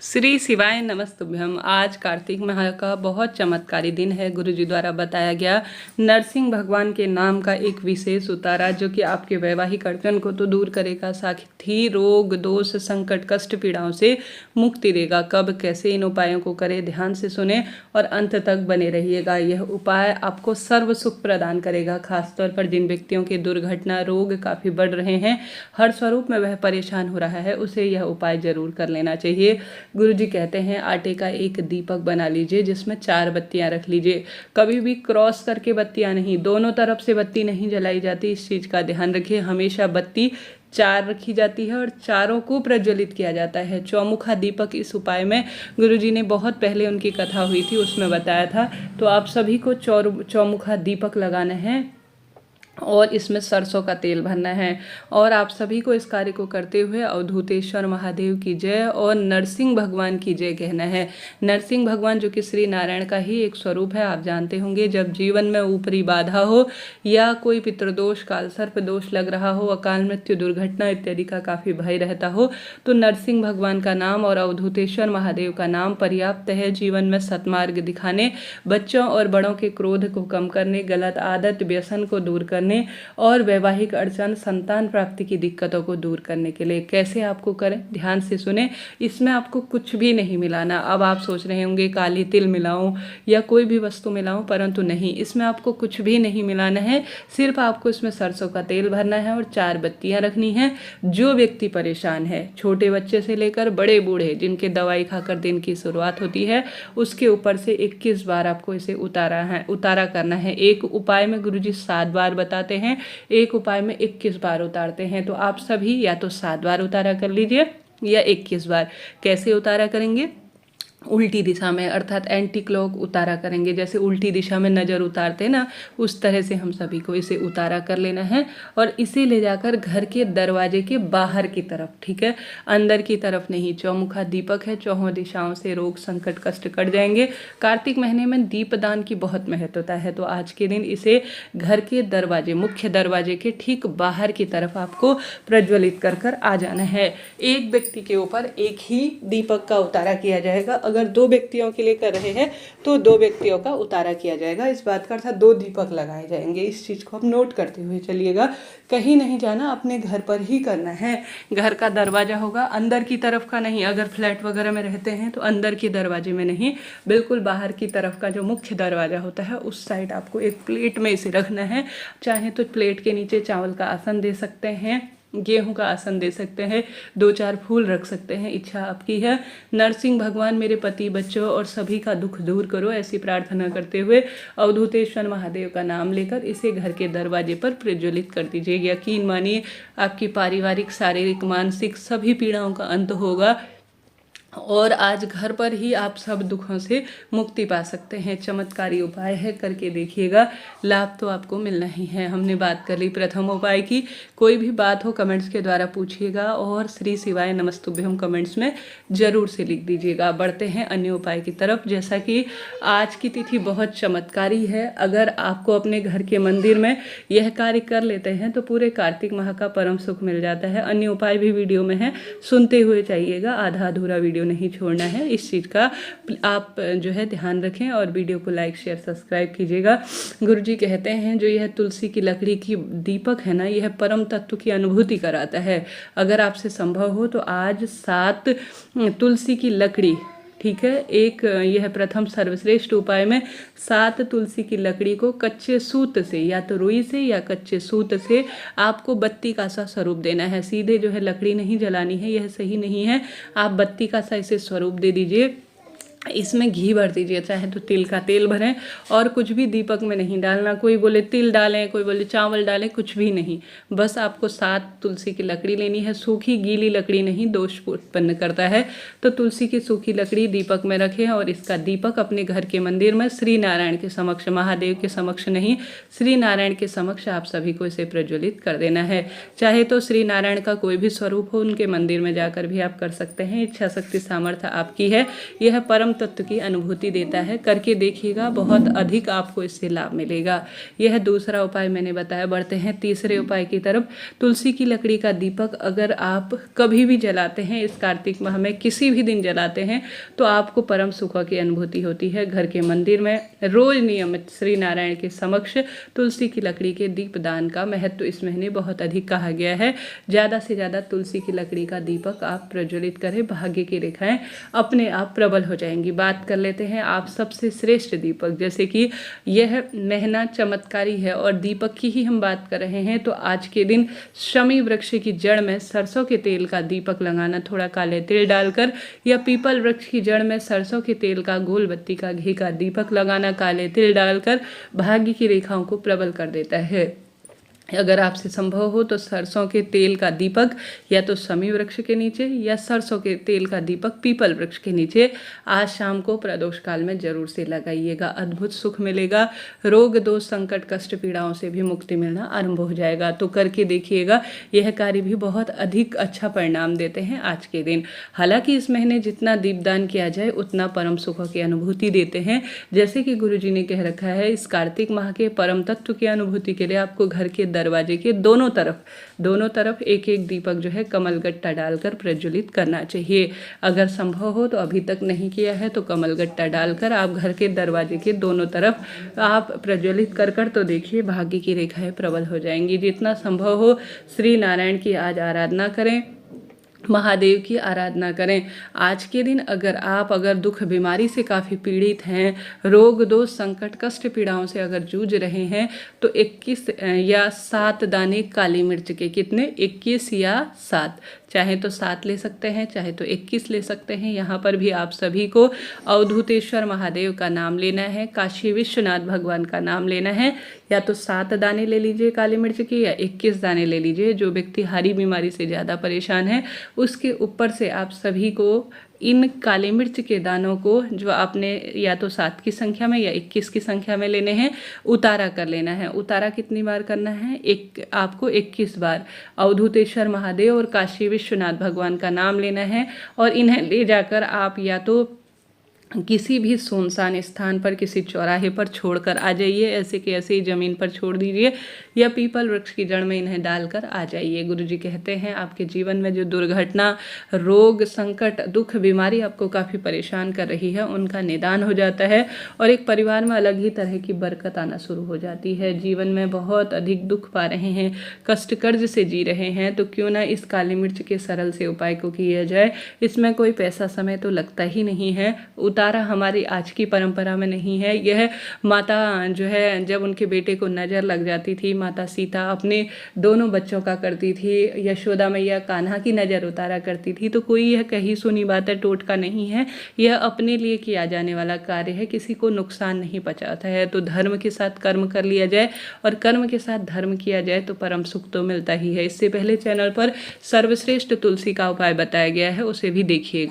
श्री शिवाय नमस्तुभ्यम। आज कार्तिक माह का बहुत चमत्कारी दिन है। गुरु जी द्वारा बताया गया नरसिंह भगवान के नाम का एक विशेष उतारा जो कि आपके वैवाहिक अड़चन को तो दूर करेगा, साथ ही रोग दोष संकट कष्ट पीड़ाओं से मुक्ति देगा। कब कैसे इन उपायों को करें, ध्यान से सुने और अंत तक बने रहिएगा। यह उपाय आपको सर्व सुख प्रदान करेगा। खासतौर पर जिन व्यक्तियों के दुर्घटना रोग काफ़ी बढ़ रहे हैं, हर स्वरूप में वह परेशान हो रहा है, उसे यह उपाय जरूर कर लेना चाहिए। गुरु जी कहते हैं आटे का एक दीपक बना लीजिए जिसमें 4 बत्तियां रख लीजिए। कभी भी क्रॉस करके बत्तियां नहीं, दोनों तरफ से बत्ती नहीं जलाई जाती, इस चीज़ का ध्यान रखिए। हमेशा बत्ती 4 रखी जाती है और चारों को प्रज्वलित किया जाता है। चौमुखा दीपक इस उपाय में गुरु जी ने बहुत पहले उनकी कथा हुई थी उसमें बताया था। तो आप सभी को चौमुखा दीपक लगाना है और इसमें सरसों का तेल भरना है। और आप सभी को इस कार्य को करते हुए अवधूतेश्वर महादेव की जय और नरसिंह भगवान की जय कहना है। नरसिंह भगवान जो कि श्री नारायण का ही एक स्वरूप है। आप जानते होंगे जब जीवन में ऊपरी बाधा हो या कोई पितृदोष काल सर्प दोष लग रहा हो, अकाल मृत्यु दुर्घटना इत्यादि का काफ़ी भय रहता हो, तो नरसिंह भगवान का नाम और अवधूतेश्वर महादेव का नाम पर्याप्त है जीवन में सतमार्ग दिखाने, बच्चों और बड़ों के क्रोध को कम करने, गलत आदत व्यसन को दूर करने और वैवाहिक अड़चन संतान प्राप्ति की दिक्कतों को दूर करने के लिए। कैसे आपको करें, ध्यान से सुने। इसमें आपको कुछ भी नहीं मिलाना। अब आप सोच रहे होंगे काली तिल मिलाऊं या कोई भी वस्तु मिलाऊं, परंतु नहीं, इसमें आपको कुछ भी नहीं मिलाना है। सिर्फ आपको इसमें सरसों का तेल भरना है और 4 बत्तियां रखनी है। जो व्यक्ति परेशान है, छोटे बच्चे से लेकर बड़े बूढ़े जिनके दवाई खाकर दिन की शुरुआत होती है, उसके ऊपर से 21 बार आपको इसे उतारा करना है। एक उपाय में गुरुजी 7 बार बताते हैं, एक उपाय में 21 बार उतारते हैं। तो आप सभी या तो 7 बार उतारा कर लीजिए या 21 बार। कैसे उतारा करेंगे? उल्टी दिशा में, अर्थात एंटी क्लॉक उतारा करेंगे। जैसे उल्टी दिशा में नज़र उतारते ना, उस तरह से हम सभी को इसे उतारा कर लेना है और इसे ले जाकर घर के दरवाजे के बाहर की तरफ, ठीक है, अंदर की तरफ नहीं। चौमुखा दीपक है, चौहों दिशाओं से रोग संकट कष्ट कट जाएंगे। कार्तिक महीने में दीपदान की बहुत महत्वता है, तो आज के दिन इसे घर के दरवाजे, मुख्य दरवाजे के ठीक बाहर की तरफ आपको प्रज्वलित कर कर आ जाना है। एक व्यक्ति के ऊपर एक ही दीपक का उतारा किया जाएगा। अगर 2 व्यक्तियों के लिए कर रहे हैं तो 2 व्यक्तियों का उतारा किया जाएगा। इस बात का अर्थात 2 दीपक लगाए जाएंगे। इस चीज़ को आप नोट करते हुए चलिएगा, कहीं नहीं जाना, अपने घर पर ही करना है। घर का दरवाजा होगा, अंदर की तरफ का नहीं। अगर फ्लैट वगैरह में रहते हैं तो अंदर के दरवाजे में नहीं, बिल्कुल बाहर की तरफ का जो मुख्य दरवाजा होता है उस साइड आपको एक प्लेट में इसे रखना है। चाहे तो प्लेट के नीचे चावल का आसन दे सकते हैं, गेहूं का आसन दे सकते हैं, 2-4 फूल रख सकते हैं, इच्छा आपकी है। नरसिंह भगवान मेरे पति बच्चों और सभी का दुख दूर करो, ऐसी प्रार्थना करते हुए अवधूतेश्वर महादेव का नाम लेकर इसे घर के दरवाजे पर प्रज्वलित कर दीजिए। यकीन मानिए आपकी पारिवारिक शारीरिक मानसिक सभी पीड़ाओं का अंत होगा और आज घर पर ही आप सब दुखों से मुक्ति पा सकते हैं। चमत्कारी उपाय है, करके देखिएगा, लाभ तो आपको मिलना ही है। हमने बात कर ली प्रथम उपाय की। कोई भी बात हो कमेंट्स के द्वारा पूछिएगा और श्री शिवाय नमस्तुभ्यम कमेंट्स में ज़रूर से लिख दीजिएगा। बढ़ते हैं अन्य उपाय की तरफ। जैसा कि आज की तिथि बहुत चमत्कारी है, अगर आपको अपने घर के मंदिर में यह कार्य कर लेते हैं तो पूरे कार्तिक माह का परम सुख मिल जाता है। अन्य उपाय भी वीडियो में है, सुनते हुए चाहिएगा, आधा अधूरा वीडियो नहीं छोड़ना है। इस चीज़ का आप जो है ध्यान रखें और वीडियो को लाइक शेयर सब्सक्राइब कीजिएगा। गुरुजी कहते हैं जो यह तुलसी की लकड़ी की दीपक है ना, यह परम तत्व की अनुभूति कराता है। अगर आपसे संभव हो तो आज 7 तुलसी की लकड़ी, ठीक है, एक यह प्रथम सर्वश्रेष्ठ उपाय में 7 तुलसी की लकड़ी को कच्चे सूत से, या तो रुई से या कच्चे सूत से आपको बत्ती का सा स्वरूप देना है। सीधे जो है लकड़ी नहीं जलानी है, यह सही नहीं है। आप बत्ती का सा इसे स्वरूप दे दीजिए। इसमें घी भर दीजिए, चाहे तो तिल का तेल भरें और कुछ भी दीपक में नहीं डालना। कोई बोले तिल डालें, कोई बोले चावल डालें, कुछ भी नहीं। बस आपको 7 तुलसी की लकड़ी लेनी है। सूखी गीली लकड़ी नहीं, दोष उत्पन्न करता है। तो तुलसी की सूखी लकड़ी दीपक में रखें और इसका दीपक अपने घर के मंदिर में श्री नारायण के समक्ष, महादेव के समक्ष नहीं, श्री नारायण के समक्ष आप सभी को इसे प्रज्वलित कर देना है। चाहे तो श्री नारायण का कोई भी स्वरूप हो, उनके मंदिर में जाकर भी आप कर सकते हैं। इच्छा शक्ति सामर्थ्य आपकी है। यह परम तत्व की अनुभूति देता है। करके देखिएगा, बहुत अधिक आपको इससे लाभ मिलेगा। यह दूसरा उपाय मैंने बताया। बढ़ते हैं तीसरे उपाय की तरफ। तुलसी की लकड़ी का दीपक अगर आप कभी भी जलाते हैं, इस कार्तिक माह में किसी भी दिन जलाते हैं, तो आपको परम सुख की अनुभूति होती है। घर के मंदिर में रोज नियमित श्री नारायण के समक्ष तुलसी की लकड़ी के दीपदान का महत्व इस महीने बहुत अधिक कहा गया है। ज़्यादा से ज़्यादा तुलसी की लकड़ी का दीपक आप प्रज्वलित करें, भाग्य की रेखाएं अपने आप प्रबल हो जाएंगी। बात कर लेते हैं आप सबसे श्रेष्ठ दीपक, जैसे कि यह महीना चमत्कारी है और दीपक की ही हम बात कर रहे हैं, तो आज के दिन शमी वृक्ष की जड़ में सरसों के तेल का दीपक लगाना, थोड़ा काले तिल डालकर, या पीपल वृक्ष की जड़ में सरसों के तेल का गोल बत्ती का घी का दीपक लगाना काले तिल डालकर भाग्य की रेखाओं को प्रबल कर देता है। अगर आपसे संभव हो तो सरसों के तेल का दीपक या तो शमी वृक्ष के नीचे या सरसों के तेल का दीपक पीपल वृक्ष के नीचे आज शाम को प्रदोष काल में जरूर से लगाइएगा। अद्भुत सुख मिलेगा। रोग दोष संकट कष्ट पीड़ाओं से भी मुक्ति मिलना आरंभ हो जाएगा। तो करके देखिएगा, यह कार्य भी बहुत अधिक अच्छा परिणाम देते हैं आज के दिन। हालांकि इस महीने जितना दीपदान किया जाए उतना परम सुखों की अनुभूति देते हैं। जैसे कि गुरु जी ने कह रखा है, इस कार्तिक माह के परम तत्व की अनुभूति के लिए आपको घर के दरवाजे के दोनों तरफ एक एक दीपक जो है कमल गट्टा डालकर प्रज्वलित करना चाहिए। अगर संभव हो तो अभी तक नहीं किया है तो कमल गट्टा डालकर आप घर के दरवाजे के दोनों तरफ आप प्रज्वलित कर तो देखिए, भाग्य की रेखाएं प्रबल हो जाएंगी। जितना संभव हो श्री नारायण की आज आराधना करें, महादेव की आराधना करें। आज के दिन अगर दुख बीमारी से काफ़ी पीड़ित हैं, रोग दोष संकट कष्ट पीड़ाओं से अगर जूझ रहे हैं, तो 21 या 7 दाने काली मिर्च के, कितने, 21 या 7, चाहे तो 7 ले सकते हैं, चाहे तो 21 ले सकते हैं। यहाँ पर भी आप सभी को अवधूतेश्वर महादेव का नाम लेना है, काशी विश्वनाथ भगवान का नाम लेना है। या तो 7 दाने ले लीजिए काली मिर्च की, या 21 दाने ले लीजिए। जो व्यक्ति हारी बीमारी से ज़्यादा परेशान है, उसके ऊपर से आप सभी को इन काली मिर्च के दानों को, जो आपने या तो 7 की संख्या में या 21 की संख्या में लेने हैं, उतारा कर लेना है। उतारा कितनी बार करना है? आपको 21 बार अवधूतेश्वर महादेव और काशी विश्वनाथ भगवान का नाम लेना है। और इन्हें ले जाकर आप या तो किसी भी सुनसान स्थान पर, किसी चौराहे पर छोड़कर आ जाइए, ऐसे कि ऐसे ही ज़मीन पर छोड़ दीजिए, या पीपल वृक्ष की जड़ में इन्हें डालकर आ जाइए। गुरुजी कहते हैं आपके जीवन में जो दुर्घटना, रोग संकट दुख बीमारी आपको काफ़ी परेशान कर रही है, उनका निदान हो जाता है और एक परिवार में अलग ही तरह की बरकत आना शुरू हो जाती है। जीवन में बहुत अधिक दुख पा रहे हैं, कष्ट कर्ज से जी रहे हैं, तो क्यों ना इस काली मिर्च के सरल से उपाय को किया जाए। इसमें कोई पैसा समय तो लगता ही नहीं है। उतारा हमारी आज की परंपरा में नहीं है। यह माता जो है, जब उनके बेटे को नज़र लग जाती थी, माता सीता अपने दोनों बच्चों का करती थी, यशोदा मैया कान्हा की नज़र उतारा करती थी। तो कोई यह कही सुनी बात है, टोटका नहीं है, यह अपने लिए किया जाने वाला कार्य है, किसी को नुकसान नहीं पहुंचाता है। तो धर्म के साथ कर्म कर लिया जाए और कर्म के साथ धर्म किया जाए तो परम सुख तो मिलता ही है। इससे पहले चैनल पर सर्वश्रेष्ठ तुलसी का उपाय बताया गया है, उसे भी देखिएगा।